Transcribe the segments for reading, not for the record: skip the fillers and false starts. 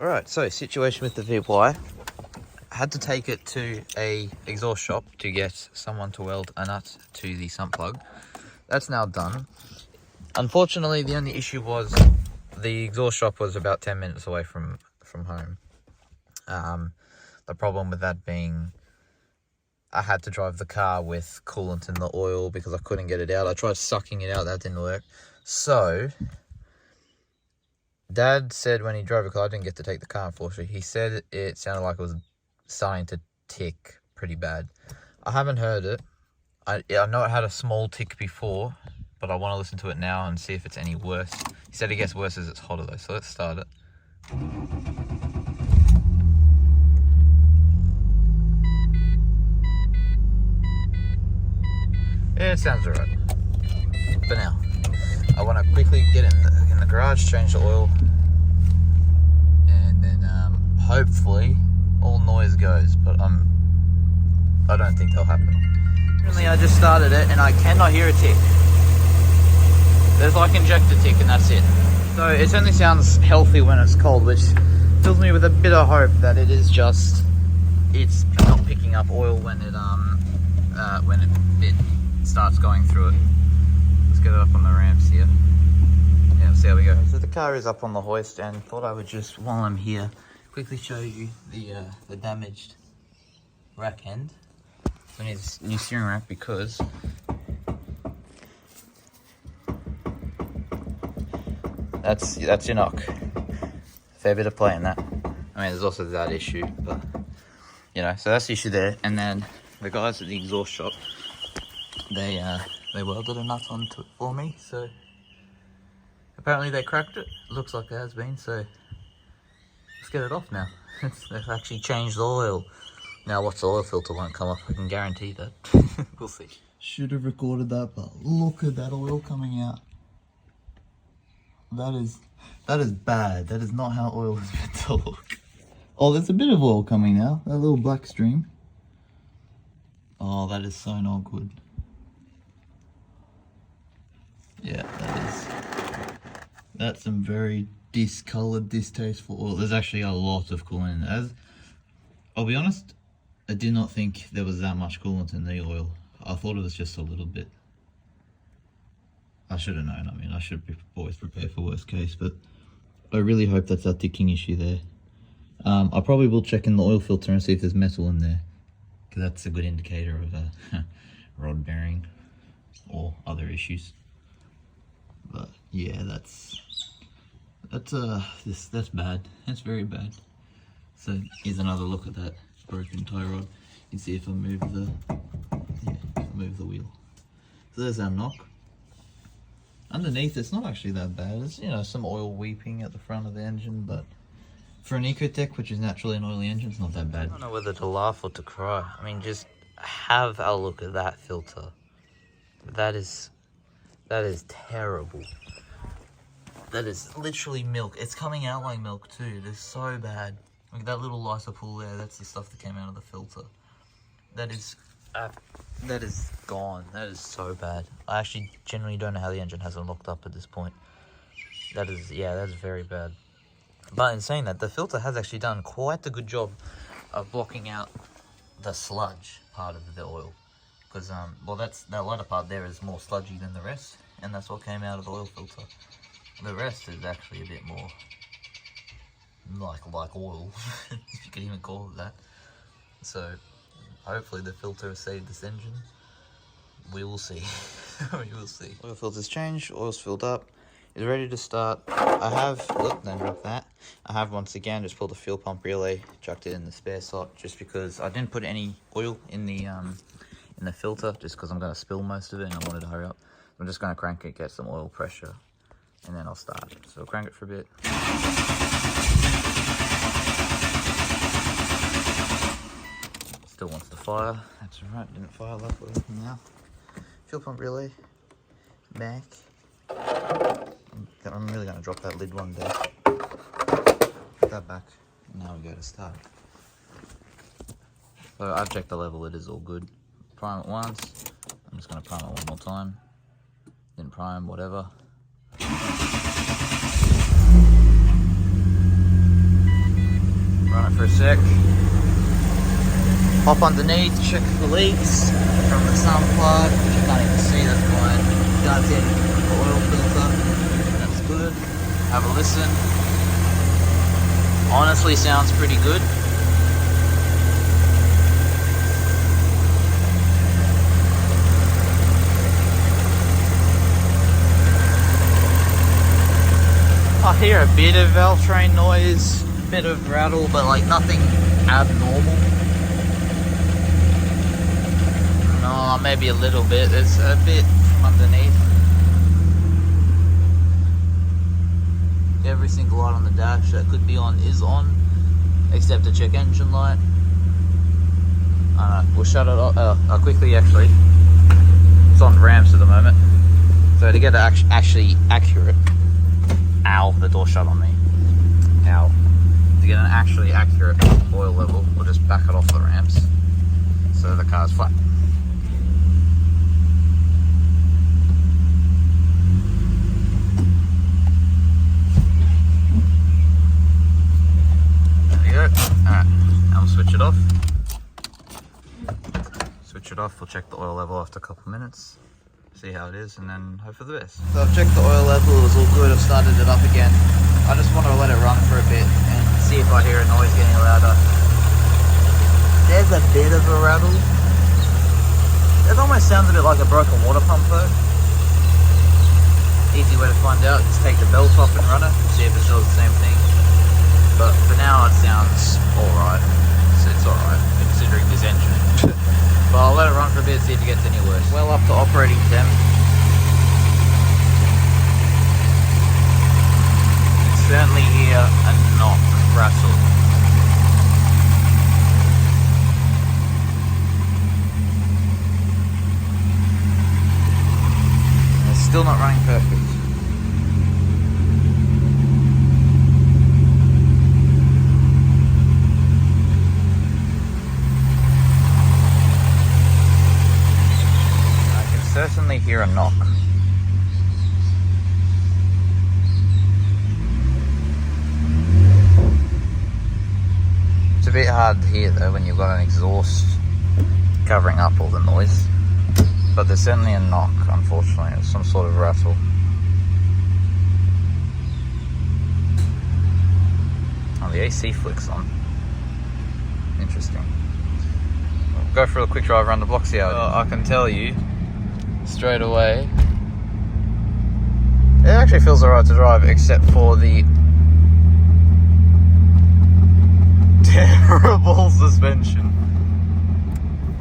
Alright, so situation with the VY. I had to take it to a exhaust shop to get someone to weld a nut to the sump plug. That's now done. Unfortunately, the only issue was the exhaust shop was about 10 minutes away from home. The problem with that being I had to drive the car with coolant in the oil because I couldn't get it out. I tried sucking it out, that didn't work. So Dad said when he drove the car, I didn't get to take the car, unfortunately. He said it sounded like it was starting to tick pretty bad. I haven't heard it. I know it had a small tick before, but I want to listen to it now and see if it's any worse. He said it gets worse as it's hotter though, so let's start it. Yeah, it sounds alright. For now. I want to quickly get in the garage, change the oil, and then hopefully all noise goes, but I don't think that'll happen. Currently I just started it and I cannot hear a tick. There's like injector tick and that's it. So it only sounds healthy when it's cold, which fills me with a bit of hope that it's not picking up oil when it starts going through it. Let's get it up on the ramps here. Yeah, we'll see how we go. So the car is up on the hoist and thought I would just, while I'm here, quickly show you the damaged rack end. We need this new steering rack because that's your knock. Fair bit of play in that. I mean, there's also that issue, but you know, so that's the issue there. And then the guys at the exhaust shop, they welded a nut onto it for me. So apparently they cracked it. Looks like it has been. So let's get it off now. They've actually changed the oil. Now watch the oil filter won't come off. I can guarantee that. We'll see. Should have recorded that, but look at that oil coming out. That is bad. That is not how oil is meant to look. Oh, there's a bit of oil coming now. That little black stream. Oh, that is so not good. Yeah, that's some very discolored, distasteful oil. There's actually a lot of coolant in it. I'll be honest, I did not think there was that much coolant in the oil. I thought it was just a little bit. I should have known. I mean, I should be always prepared for worst case, but I really hope that's that ticking issue there. I probably will check in the oil filter and see if there's metal in there, because that's a good indicator of a rod bearing or other issues. But yeah, that's bad. That's very bad. So here's another look at that broken tie rod. You can see if I move the wheel. So there's our knock. Underneath, it's not actually that bad. It's, you know, some oil weeping at the front of the engine, but for an Ecotec, which is naturally an oily engine, it's not that bad. I don't know whether to laugh or to cry. I mean, just have a look at that filter. That is terrible. That is literally milk. It's coming out like milk too. It is so bad. Like that little lysopool there, that's the stuff that came out of the filter. That is gone. That is so bad. I actually genuinely don't know how the engine hasn't locked up at this point. That's very bad. But in saying that, the filter has actually done quite a good job of blocking out the sludge part of the oil. Because, well, that latter part there is more sludgy than the rest, and that's what came out of the oil filter. The rest is actually a bit more like oil, if you could even call it that. So hopefully the filter has saved this engine. We will see. We will see. Oil filter's changed, oil's filled up, is ready to start. I have, don't drop that. I have once again just pulled the fuel pump relay, chucked it in the spare slot, just because I didn't put any oil in the filter, just because I'm going to spill most of it and I wanted to hurry up. I'm just going to crank it, get some oil pressure, and then I'll start. So crank it for a bit. Still wants to fire. That's alright, didn't fire luckily. Now, fuel pump relay back. I'm really going to drop that lid one day. Put that back. Now we go to start. So I've checked the level, it is all good. Prime it once. I'm just going to prime it one more time. Then prime, whatever. for a sec. Hop underneath, check the leaks from the sun plug, which you can't even see, that's fine. Can't see anything from the oil filter, that's good. Have a listen. Honestly sounds pretty good. I hear a bit of Valtrain noise, a bit of rattle, but like nothing abnormal. No, maybe a little bit. There's a bit from underneath. Every single light on the dash that could be on is on, except the check engine light. I don't know, we'll shut it off quickly actually. It's on ramps at the moment. So to get it actually accurate, ow, the door shut on me. Ow. To get an actually accurate oil level, we'll just back it off the ramps so the car's flat. Alright, now we'll switch it off. Switch it off, we'll check the oil level after a couple of minutes, see how it is, and then hope for the best. So I've checked the oil level, it was all good, I've started it up again. I just want to let it run for a bit and see if I hear a noise getting louder. There's a bit of a rattle. It almost sounds a bit like a broken water pump though. Easy way to find out, just take the belt off and run it, see if it does the same thing. But for now it sounds alright. So it's alright, considering this engine. But I'll let it run for a bit, see if it gets any worse. Well up to operating temp. Certainly hear a knock rattle. And it's still not running perfect. Certainly hear a knock. It's a bit hard to hear though when you've got an exhaust covering up all the noise, but there's certainly a knock, unfortunately. It's some sort of rattle. Oh, the AC flicks on. Interesting. We'll go for a quick drive around the block, see how it is. I can tell you straight away, it actually feels alright to drive, except for the terrible suspension.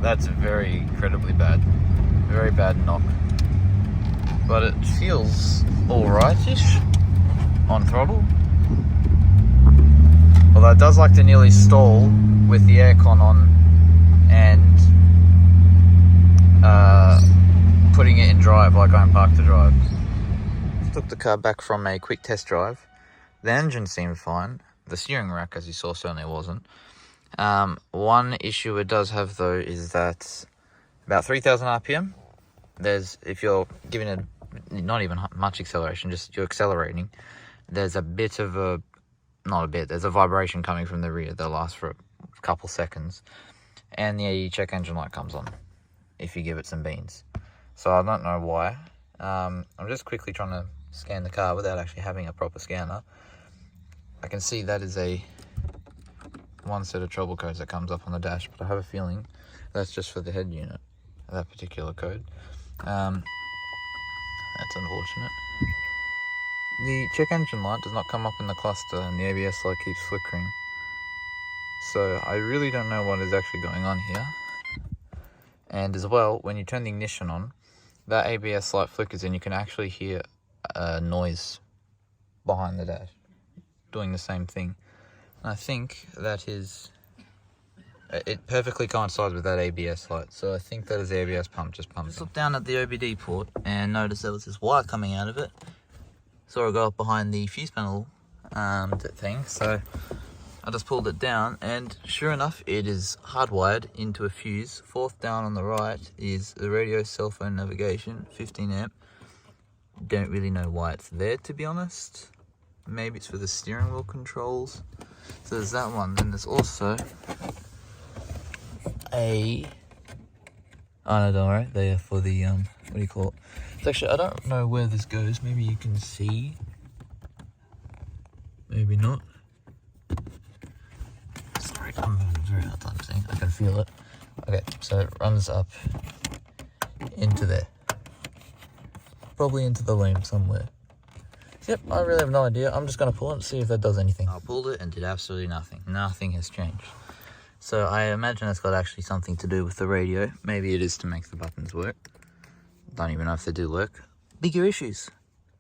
That's very incredibly bad. Very bad knock. But it feels alright-ish on throttle. Although it does like to nearly stall with the aircon on and putting it in drive, like I'm parked to drive. Took the car back from a quick test drive. The engine seemed fine. The steering rack, as you saw, certainly wasn't. One issue it does have though is that about 3,000 RPM, if you're giving it not even much acceleration, just you're accelerating, there's a bit of a, there's a vibration coming from the rear that lasts for a couple seconds. And the check engine light comes on if you give it some beans. So I don't know why. I'm just quickly trying to scan the car without actually having a proper scanner. I can see that is one set of trouble codes that comes up on the dash, but I have a feeling that's just for the head unit, that particular code. That's unfortunate. The check engine light does not come up in the cluster and the ABS light keeps flickering. So I really don't know what is actually going on here. And as well, when you turn the ignition on, that ABS light flickers and you can actually hear a noise behind the dash doing the same thing. And I think that is, it perfectly coincides with that ABS light. So I think that is the ABS pump just pumping. Just looked down at the OBD port and noticed there was this wire coming out of it. Saw it go up behind the fuse panel thing. So I just pulled it down and sure enough, it is hardwired into a fuse. Fourth down on the right is the radio cell phone navigation, 15 amp. Don't really know why it's there, to be honest. Maybe it's for the steering wheel controls. So there's that one. Then there's also a... Oh no, don't worry. They are for the, what do you call it? It's actually, I don't know where this goes. Maybe you can see. Maybe not. Sorry, I'm having a very hard time seeing. I can feel it. Okay, so it runs up into there. Probably into the loom somewhere. Yep, I really have no idea. I'm just going to pull it and see if that does anything. I pulled it and did absolutely nothing. Nothing has changed. So I imagine it's got actually something to do with the radio. Maybe it is to make the buttons work. Don't even know if they do work. Bigger issues.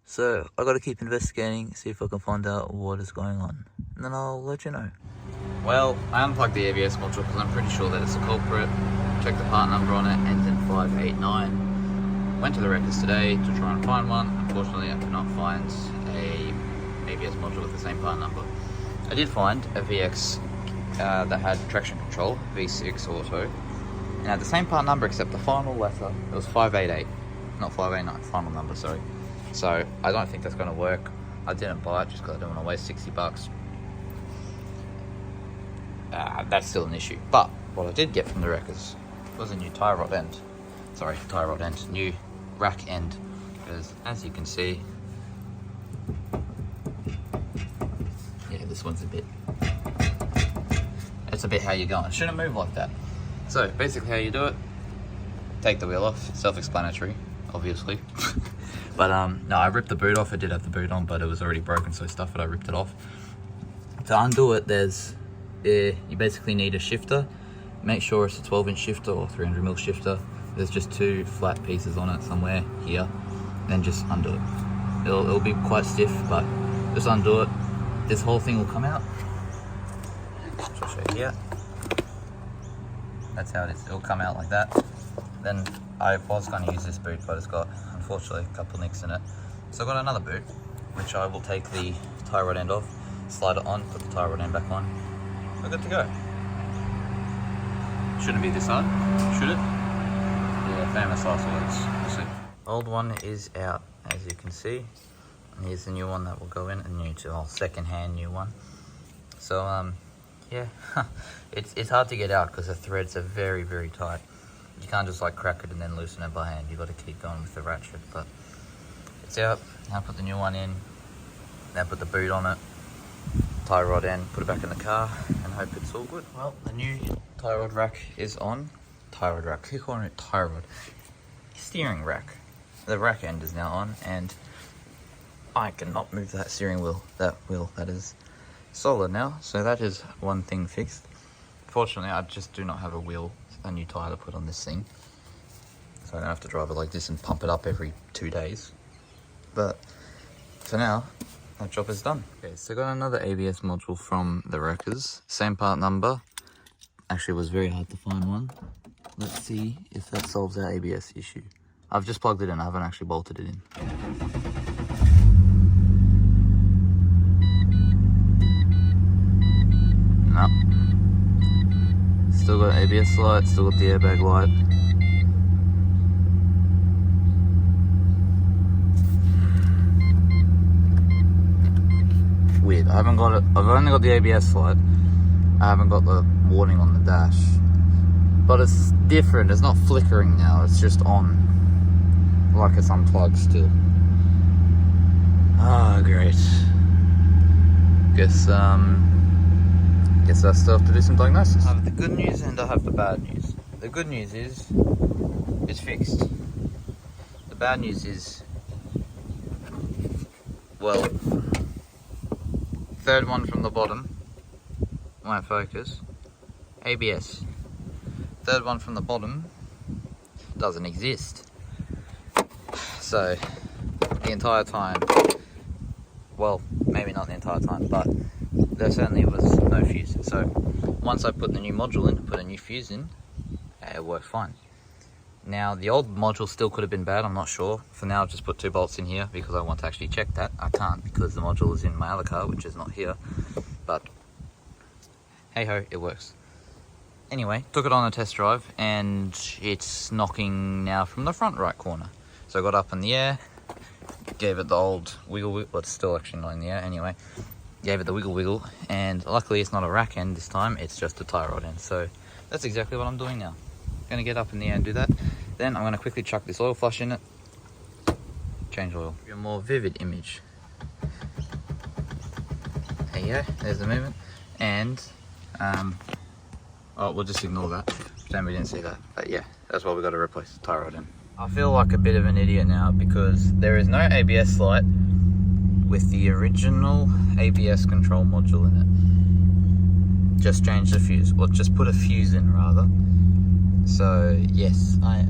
So I got to keep investigating, see if I can find out what is going on. And then I'll let you know. Well, I unplugged the ABS module because I'm pretty sure that it's a culprit. Checked the part number on it, ends in 589. Went to the wreckers today to try and find one. Unfortunately, I could not find a ABS module with the same part number. I did find a VX that had traction control, V6 auto, and had the same part number except the final letter. It was 588, not 589, final number, sorry. So I don't think that's going to work. I didn't buy it just because I don't want to waste 60 bucks. That's still an issue. But what I did get from the wreckers was a new tie rod end. Sorry, tie rod end, new rack end. Because as you can see, yeah, this one's it's a bit how you're going. It shouldn't move like that. So basically how you do it, take the wheel off, self-explanatory, obviously. But no, I ripped the boot off. I did have the boot on, but it was already broken, so stuff it, I ripped it off. To undo it, you basically need a shifter. Make sure it's a 12-inch shifter or 300mm shifter. There's just two flat pieces on it somewhere here. Then just undo it. It'll be quite stiff, but just undo it. This whole thing will come out. I'll show you here. That's how it is. It'll come out like that. Then I was going to use this boot, but it's got, unfortunately, a couple nicks in it. So I've got another boot, which I will take the tie rod end off, slide it on, put the tie rod end back on. We're good to go. Shouldn't be this hard, should it? Yeah, famous last words. We'll see. Old one is out, as you can see. And here's the new one that will go in, second-hand new one. So, yeah, it's hard to get out because the threads are very, very tight. You can't just like crack it and then loosen it by hand. You've got to keep going with the ratchet, but it's out. Now put the new one in, then put the boot on it, tie rod end, put it back in the car, and hope it's all good. Well, the new tie rod rack is on. Tie rod rack, keep calling it tie rod. Steering rack. The rack end is now on, and I cannot move that steering wheel. That wheel, that is solid now. So that is one thing fixed. Fortunately, I just do not have a new tyre to put on this thing. So I don't have to drive it like this and pump it up every 2 days. But for now, that job is done. Okay, so I got another ABS module from the wreckers. Same part number. Actually, it was very hard to find one. Let's see if that solves our ABS issue. I've just plugged it in, I haven't actually bolted it in. No. Still got ABS light, still got the airbag light. Weird, I haven't got it, I've only got the ABS light. I haven't got the warning on the dash. But it's different, it's not flickering now, it's just on. Like it's unplugged still. Ah, great. Guess I still have to do some diagnosis. I have the good news and I have the bad news. The good news is it's fixed. The bad news is, well, third one from the bottom won't focus. ABS. Third one from the bottom doesn't exist. So the entire time, well, maybe not the entire time, but there certainly was no fuse. So once I put the new module in, put a new fuse in, it worked fine. Now the old module still could have been bad, I'm not sure. For now I've just put 2 bolts in here because I want to actually check that. I can't because the module is in my other car, which is not here. But hey ho, it works. Anyway, took it on a test drive and it's knocking now from the front right corner. So I got up in the air, gave it the old wiggle, but it's still actually not in the air anyway. gave it the wiggle, and luckily it's not a rack end this time, it's just a tie rod end. So that's exactly what I'm doing now. Gonna get up in the air and do that. Then I'm gonna quickly chuck this oil flush in it, change oil. A more vivid image. There you go, there's the movement. And, oh, we'll just ignore that. Pretend we didn't see that. But yeah, that's what we got to replace the tie rod in. I feel like a bit of an idiot now because there is no ABS light with the original ABS control module in it. Just change the fuse, or just put a fuse in rather. So yes, I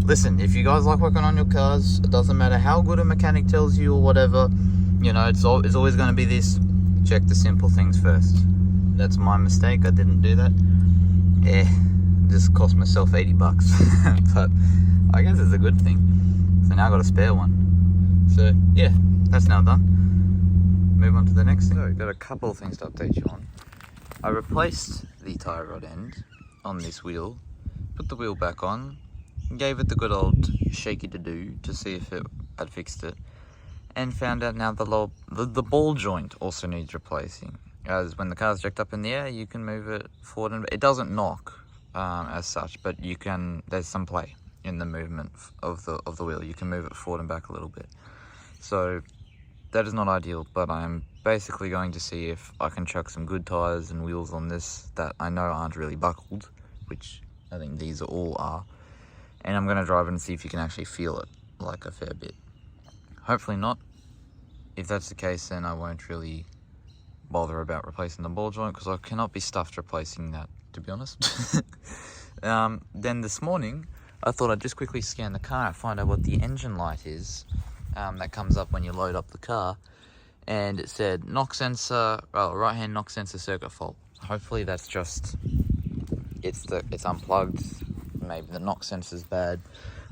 listen, if you guys like working on your cars, it doesn't matter how good a mechanic tells you or whatever, you know, it's always going to be this, check the simple things first. That's my mistake, I didn't do that. Just cost myself 80 bucks, but I guess it's a good thing. So now I got a spare one. So yeah, that's now done. Move on to the next thing. So got a couple of things to update you on. I replaced the tie rod end on this wheel, put the wheel back on, gave it the good old shaky to do to see if it had fixed it, and found out now the ball joint also needs replacing. As when the car's jacked up in the air, you can move it forward and it doesn't knock as such, but you can. There's some play in the movement of the wheel. You can move it forward and back a little bit. So that is not ideal, but I'm basically going to see if I can chuck some good tires and wheels on this that I know aren't really buckled, which I think these all are, and I'm going to drive it and see if you can actually feel it like a fair bit. Hopefully not. If that's the case, then I won't really bother about replacing the ball joint because I cannot be stuffed replacing that, to be honest. Then this morning I thought I'd just quickly scan the car and find out what the engine light is that comes up when you load up the car, and it said knock sensor, right hand knock sensor circuit fault. Hopefully that's just it's unplugged. Maybe the knock sensor's bad.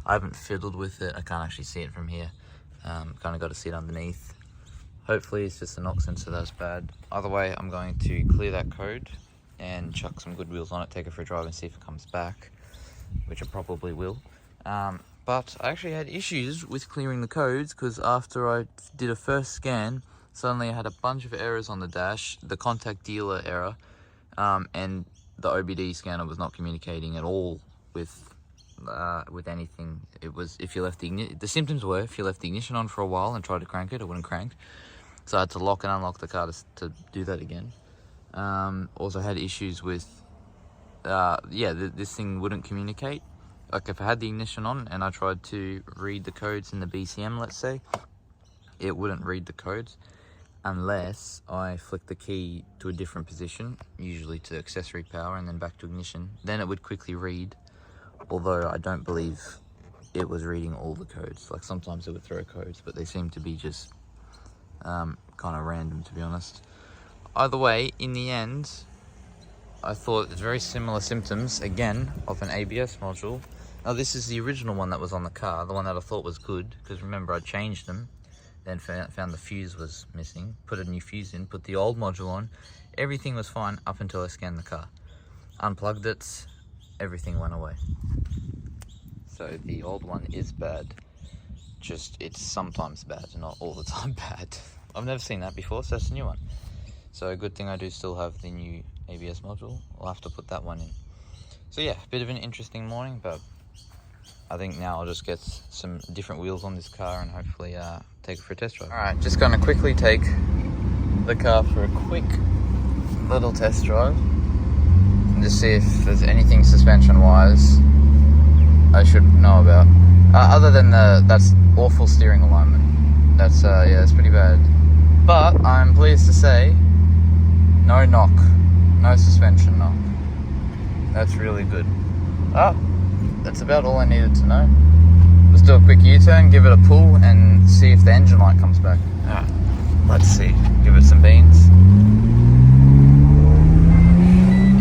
I haven't fiddled with it, I can't actually see it from here. Kind of got to see it underneath. Hopefully it's just the knock sensor that's bad. Either way, I'm going to clear that code and chuck some good wheels on it, take it for a drive and see if it comes back, which it probably will. But I actually had issues with clearing the codes because after I did a first scan, suddenly I had a bunch of errors on the dash, the contact dealer error, and the OBD scanner was not communicating at all with anything. It was if you left the symptoms were if you left the ignition on for a while and tried to crank it, it wouldn't crank. So I had to lock and unlock the car to do that again. Also had issues with, this thing wouldn't communicate. Like if I had the ignition on and I tried to read the codes in the BCM, let's say, it wouldn't read the codes unless I flicked the key to a different position, usually to accessory power and then back to ignition. Then it would quickly read, although I don't believe it was reading all the codes. Like sometimes it would throw codes, but they seem to be just kind of random, to be honest. Either way, in the end, I thought it's very similar symptoms, again, of an ABS module. Now this is the original one that was on the car, the one that I thought was good, because remember I changed them, then found the fuse was missing, put a new fuse in, put the old module on, everything was fine up until I scanned the car. Unplugged it, everything went away. So the old one is bad, just it's sometimes bad, not all the time bad. I've never seen that before, so that's a new one. So a good thing I do still have the new ABS module. I'll have to put that one in. So yeah, a bit of an interesting morning, but I think now I'll just get some different wheels on this car and hopefully take it for a test drive. Alright, just gonna quickly take the car for a quick little test drive and just see if there's anything suspension wise I should know about. Other than that's awful steering alignment. That's that's pretty bad. But I'm pleased to say, no knock, no suspension knock. That's really good. That's about all I needed to know. Let's do a quick U-turn, give it a pull, and see if the engine light comes back. Alright, let's see. Give it some beans.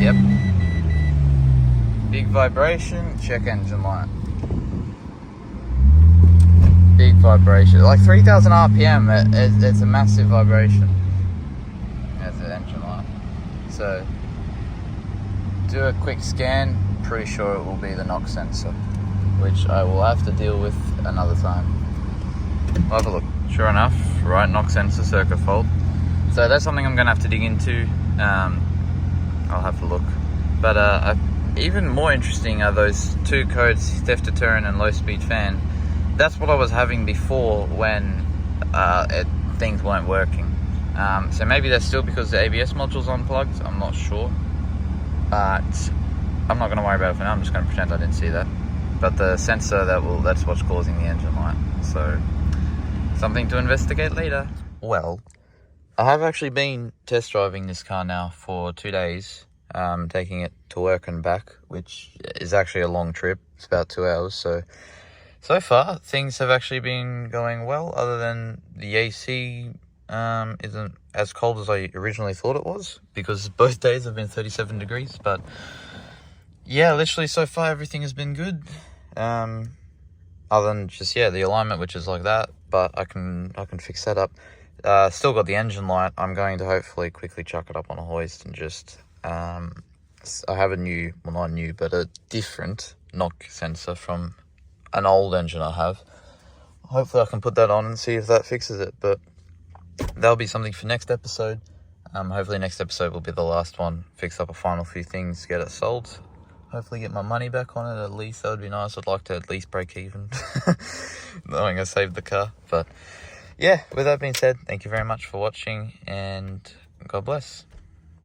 Yep. Big vibration, check engine light. Big vibration, like 3,000 RPM, it's a massive vibration. That's the engine light. So, do a quick scan, pretty sure it will be the knock sensor, which I will have to deal with another time. I'll have a look. Sure enough, right knock sensor circuit fault. So that's something I'm going to have to dig into. I'll have to look. But even more interesting are those two codes, theft deterrent and low speed fan. That's what I was having before when things weren't working. So maybe that's still because the ABS module's unplugged. I'm not sure. But I'm not going to worry about it for now. I'm just going to pretend I didn't see that. But the sensor, that's what's causing the engine light. So something to investigate later. Well, I have actually been test driving this car now for 2 days, taking it to work and back, which is actually a long trip. It's about 2 hours. So far, things have actually been going well, other than the AC isn't as cold as I originally thought it was, because both days have been 37 degrees. But yeah, literally so far everything has been good. Other than just, the alignment, which is like that, but I can fix that up. Still got the engine light. I'm going to hopefully quickly chuck it up on a hoist and just, I have a different knock sensor from an old engine I have. Hopefully I can put that on and see if that fixes it, but that'll be something for next episode. Hopefully next episode will be the last one. Fix up a final few things, get it sold. Hopefully get my money back on it at least. That would be nice. I'd like to at least break even, knowing I saved the car. But yeah, with that being said, thank you very much for watching, and God bless.